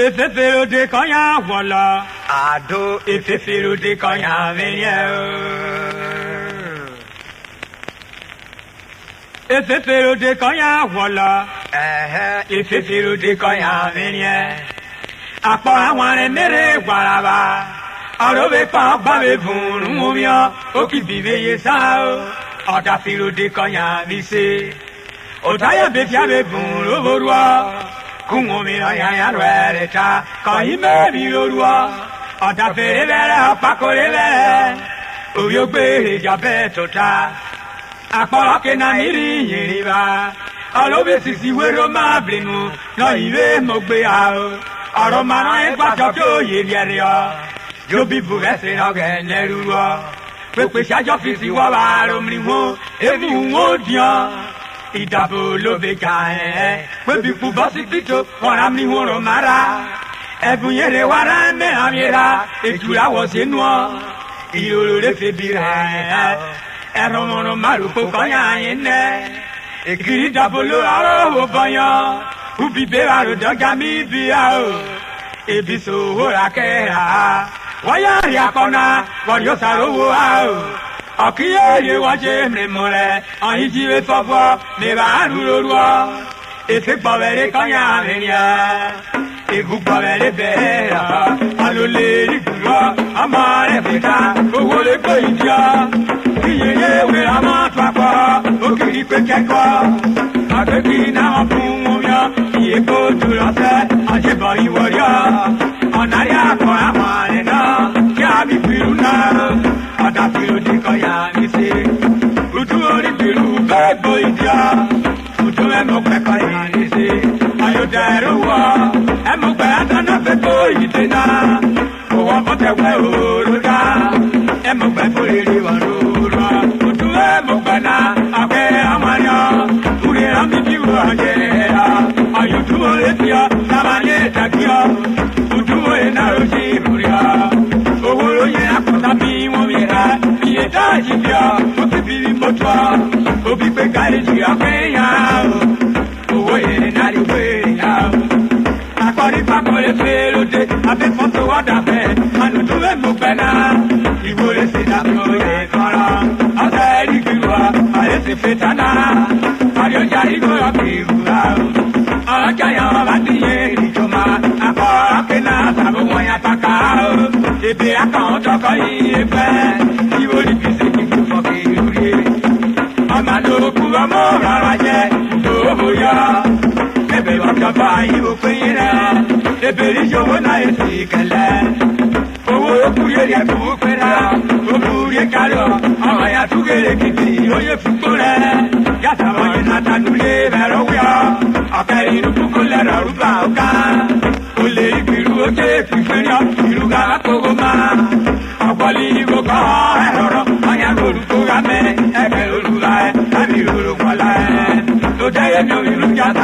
Efefero de kanya wala. Ado efefero de kanya venye. Efefero de kanya wala. Efefero de kanya venye. Apo àwọn mere waraba. Arobe pa babe fun mumia. Oki bibe yesa o. Oda fero de kanya vise. Otaya be fiabe fun roborwa. Kumomira ya reta kaime birorua ata ferevera pakoreve oyogbe jabe tota apara ke na iri yiriba alobe sisi wero ma blinu no iwe mogbe a oro mara e gba to yeriere o yo bi bu ese no ge neruwa pepe shajo fisi wa ba ro mriwo ebu wodian Idabo lo bekae, webi kubasi pito, warami horo mara. Ebuyere warame amiera, ekura wosenwa. Iyolo le febira, eromono marupo kanya yene. Ekiri dabolo aro obanya, ubibe aro dogami biao. Ebiso hora kera, wayari akona, wariosaro wao. Akiye waje memore ahijiwe fofo me ba rurorua efe gbawere kanya menia egu gbawere bera alole riguro amare fita owole ko idia iye we ama papa okiri pe keko akeki na fun oya iye ko duro se aje bari woria onari akọ amare na ya bi firuna ada firo di kaya mi se utu ori firu bebo idia utu emo pe kaya mi se ayo dero wa emo pe adana bebo idena o wa bote we oroda emo pe fori wa oroda utu emo pe na ake amanya uri ami bi wa je ayo tu ori dia tabale takia utu e na roji buria oworo ye akota bi won Jibia, Obi Motwa, Obi Begaji, Apeya, Owe, Nadiwea. Akori Pakore Ferote, Abe Foto Wadafe, Manu Mubena, Iwole Sinapo, Kara, Azari Gua, Alesi Fetana, Mario Jarigo Abigua, Alakaya Bati, Joma, Apa, Pena, Samoya Taka, Ebe account of a Amado kuamo raje doya ebe wakaba iwo kwira ebe jowo na esikele owo kuye ya kukwera obuye karo awaya tugere kiti oye fukore ya tabaye na tanule beroya akari nukule ruba oka ole biru oje kwira biruga kogoma akwali goka eroro anya goruko game ebe olula Lodaya no you got